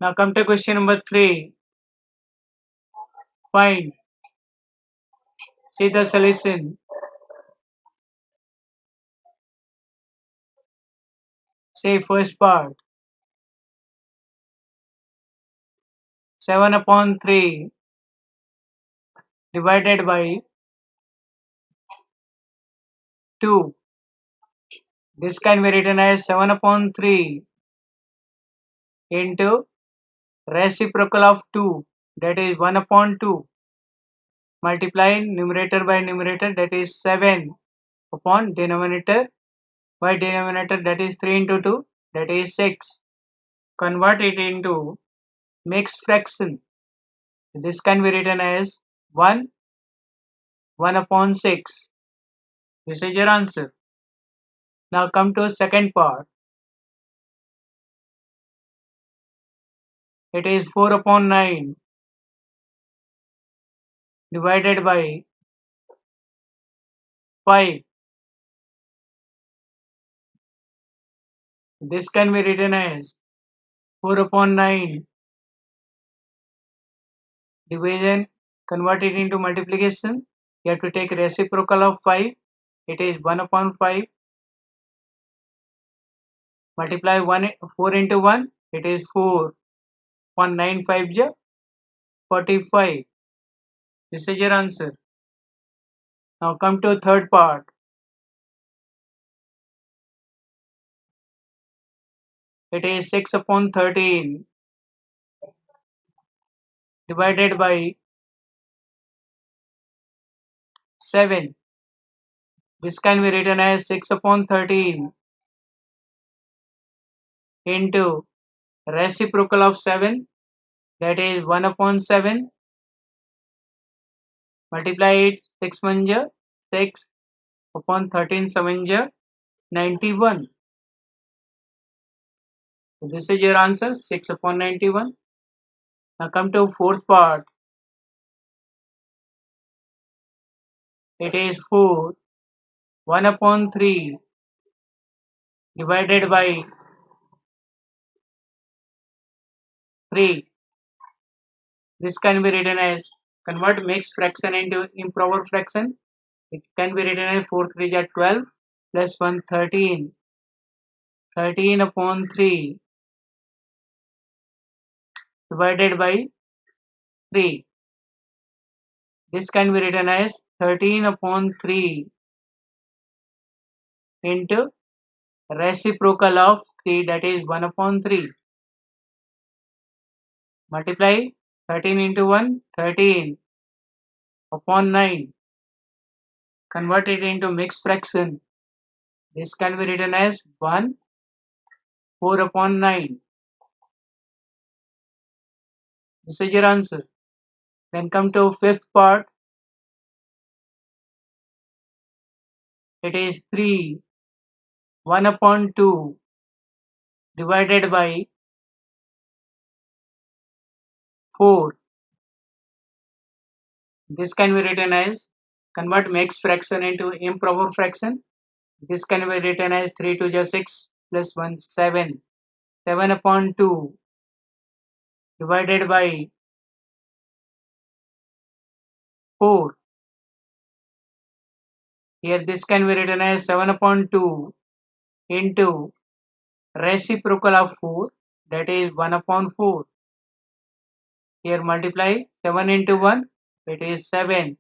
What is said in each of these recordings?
Now come to question number 3. Find. See the solution. Say first part. 7 upon 3 divided by 2. This can be written as 7 upon 3 into reciprocal of 2, that is 1 upon 2. Multiply numerator by numerator, that is 7 upon denominator by denominator, that is 3 into 2, that is 6. Convert it into mixed fraction. This can be written as 1 upon 6. This is your answer. Now come to second part. It is 4 upon 9 divided by 5. This can be written as 4 upon 9 division, convert it into multiplication. You have to take reciprocal of 5. It is 1 upon 5. Multiply 4 into 1. It is 4 upon 9 5 45. This is your answer. Now come to third part. It is 6 upon 13 divided by 7. This can be written as 6 upon 13 into reciprocal of 7, that is 1 upon 7. Multiply it 6 1 6 upon 13 7 91. So this is your answer, 6 upon 91. Now come to fourth part. It is 4 1 upon 3 divided by 3. This can be written as, convert mixed fraction into improper fraction. It can be written as 4 3 12 plus 1 13. 13 upon 3 divided by 3. This can be written as 13 upon 3 into reciprocal of 3, that is 1 upon 3. Multiply 13 into 1, 13 upon 9. Convert it into mixed fraction. This can be written as 1 4 upon 9. This is your answer. Then come to fifth part. It is 3 1 upon 2 divided by 4. This can be written as, convert mixed fraction into improper fraction. This can be written as 3 2 6 plus 1 7. 7 upon 2 divided by 4. Here this can be written as 7 upon 2 into reciprocal of 4, that is 1 upon 4. Here multiply 7 into 1, it is 7.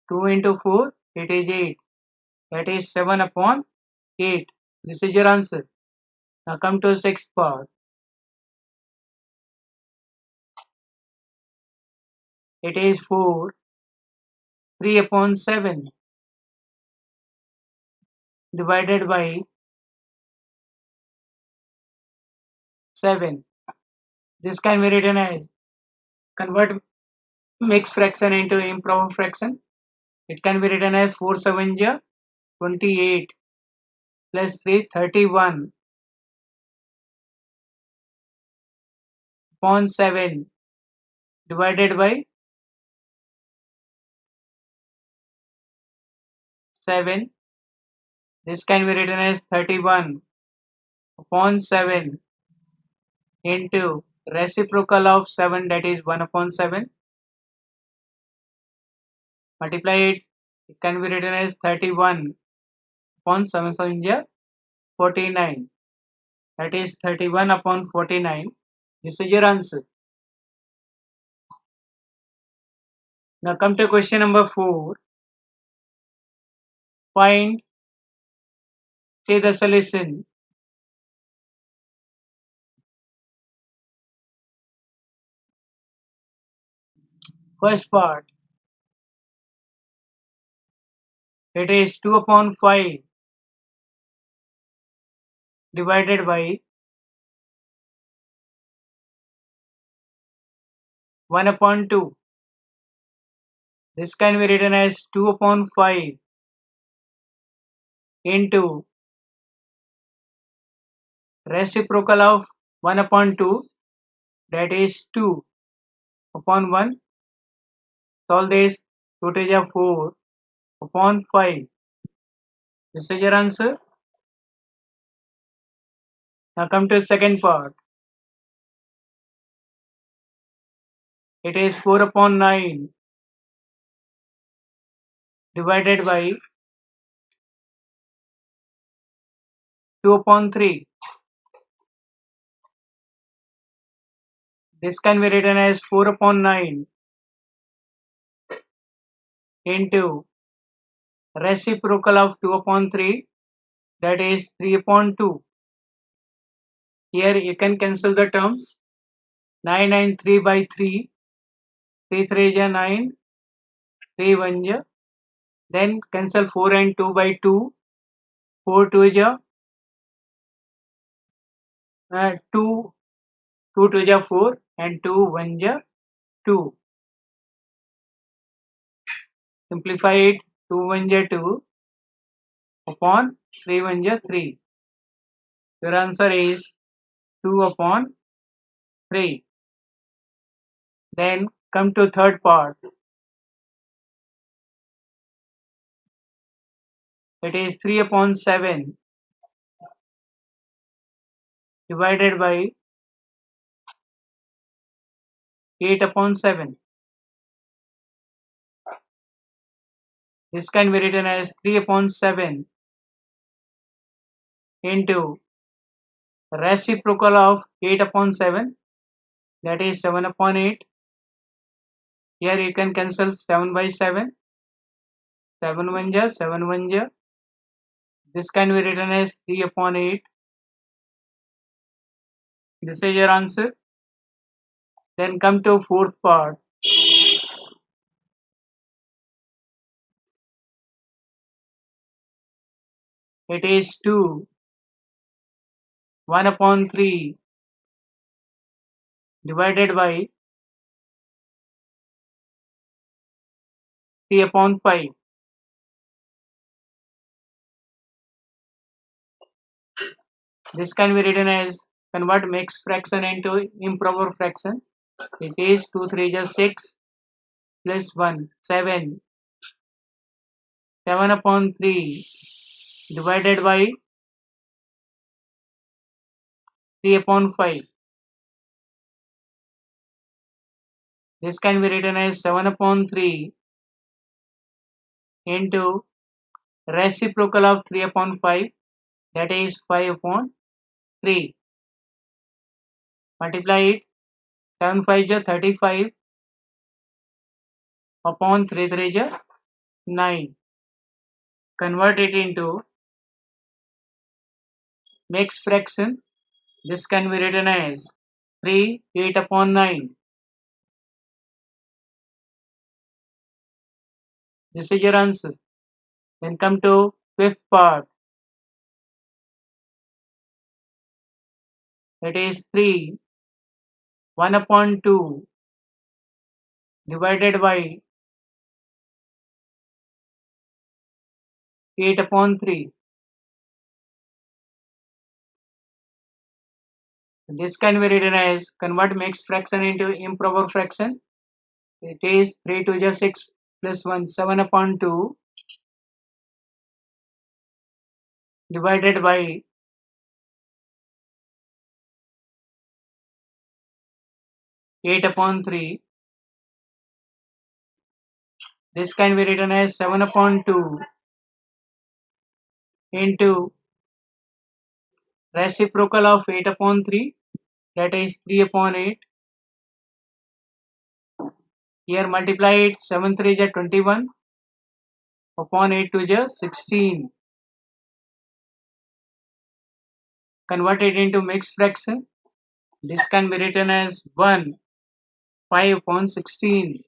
2 into 4, it is 8. That is 7 upon 8. This is your answer. Now come to sixth part. It is 4 3 upon 7 divided by 7. This can be written as, convert mixed fraction into improper fraction. It can be written as 4 7 28 plus 3 31 upon 7 divided by 7. This can be written as 31 upon 7 into reciprocal of 7, that is 1 upon 7. Multiply it, it can be written as 31 upon 7 7 is 49. That is 31 upon 49. This is your answer. Now come to question number 4. Find, say the solution. First part, it is 2 upon 5 divided by 1 upon 2. This can be written as 2 upon 5 into reciprocal of 1 upon 2, that is 2 upon 1. Solve this, 2 to the 4 upon 5. This is your answer. Now come to second part. It is 4 upon 9 divided by 2 upon 3. This can be written as 4 upon 9 into reciprocal of 2 upon 3, that is 3 upon 2. Here you can cancel the terms. 9 and 3 by 3. 3 3 is 9. 3 1 is. Then cancel 4 and 2 by 2. 4 2 is 2. 2 2 is 4 and 2 1 is 2. Simplify it. 2 1 is 2 upon 3 1 is 3. Your answer is 2 upon 3. Then come to third part. It is 3 upon 7 divided by 8 upon 7. This can be written as 3 upon 7 into reciprocal of 8 upon 7, that is 7 upon 8. Here you can cancel 7 by 7. 7 1 is 7 1 is. This can be written as 3 upon 8. This is your answer. Then come to fourth part. It is 2 1 upon 3 divided by 3 upon 5. This can be written as convert mixed fraction into improper fraction. It is 2 3 is 6 plus 1 7. 7 upon 3 divided by 3 upon 5. This can be written as 7 upon 3 into reciprocal of 3 upon 5, that is 5 upon 3. Multiply it. 7 5 is 35 upon 3 3 is 9. Convert it into mixed fraction. This can be written as 3 8 upon 9. This is your answer. Then come to fifth part. It is 3 1 upon 2 divided by 8 upon 3. This can be written as convert mixed fraction into improper fraction. It is 3 2 is 6 plus 1 7 upon 2 divided by 8 upon 3. This can be written as 7 upon 2 into reciprocal of 8 upon 3, that is 3 upon 8. Here multiply it, 7 3 is 21 upon 8 2 is 16. Convert it into mixed fraction. This can be written as 1 5 upon 16.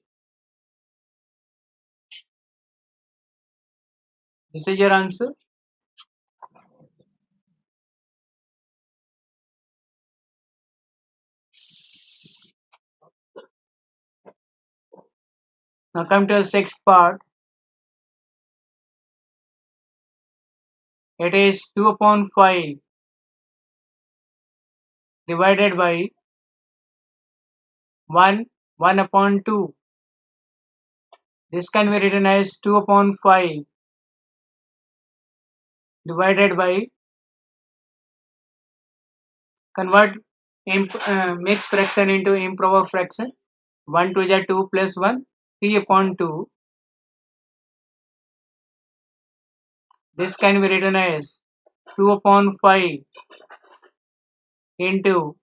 This is your answer. Now come to the sixth part. It is 2 upon 5 divided by 1 1 upon 2. This can be written as 2 upon 5 divided by, convert mixed fraction into improper fraction. 1 2 is 2 plus 1, 3 upon 2. This can be written as 2 upon 5 into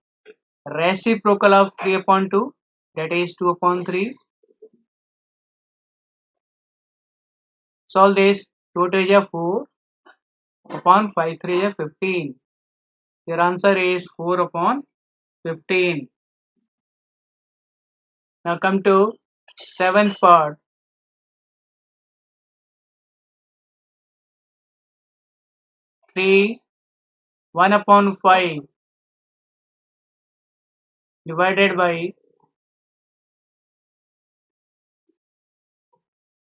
reciprocal of 3 upon 2, that is 2 upon 3. Solve this. 2 2 is 4 upon 5 3 is 15. Your answer is 4 upon 15. Now come to seventh part. 3 1 upon 5 divided by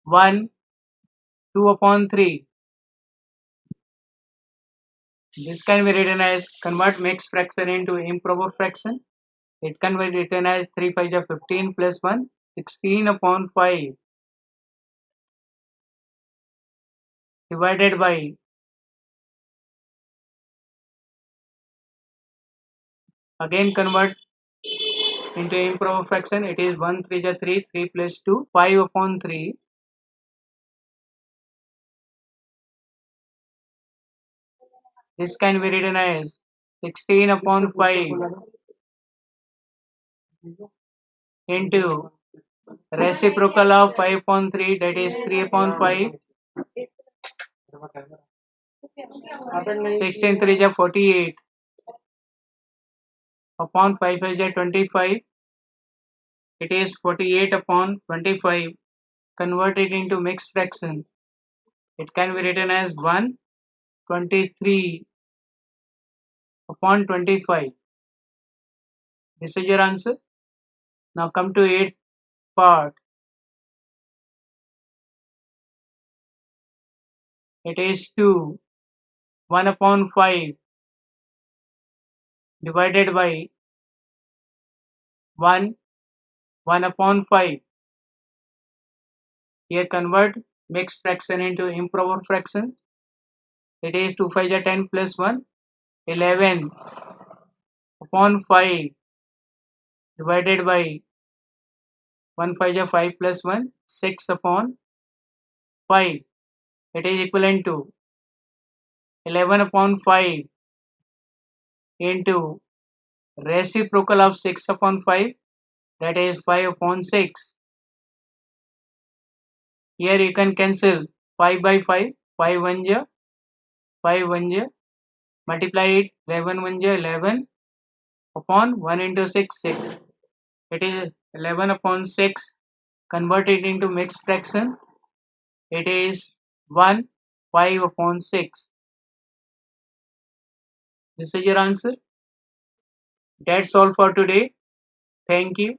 1 2 upon 3. This can be written as, convert mixed fraction into improper fraction. It can be written as 3 5 is 15 plus 1, 16 upon 5 divided by, again convert into improper fraction. It is 1 3 is 3, 3 plus 2, 5 upon 3. This can be written as 16 upon 5 into reciprocal of 5 upon 3, that is 3 upon 5. 16 3 is 48 upon 5 is 25. It is 48 upon 25. Convert it into mixed fraction. It can be written as 123 upon 25. This is your answer. Now come to 8th part. It is 2 1 upon 5 divided by 1 1 upon 5. Here convert mixed fraction into improper fraction. It is 2 5 is 10 plus 1, 11 upon 5 divided by 1 5 is 5 plus 1, 6 upon 5. It is equivalent to 11 upon 5 into reciprocal of 6 upon 5, that is 5 upon 6. Here you can cancel 5 by 5, 5 1 ja, 5 1 ja, multiply it, 11 1 ja, 11 upon 1 into 6, 6. It is 11 upon 6. Convert it into mixed fraction. It is 1 5 upon 6. This is your answer. That's all for today. Thank you.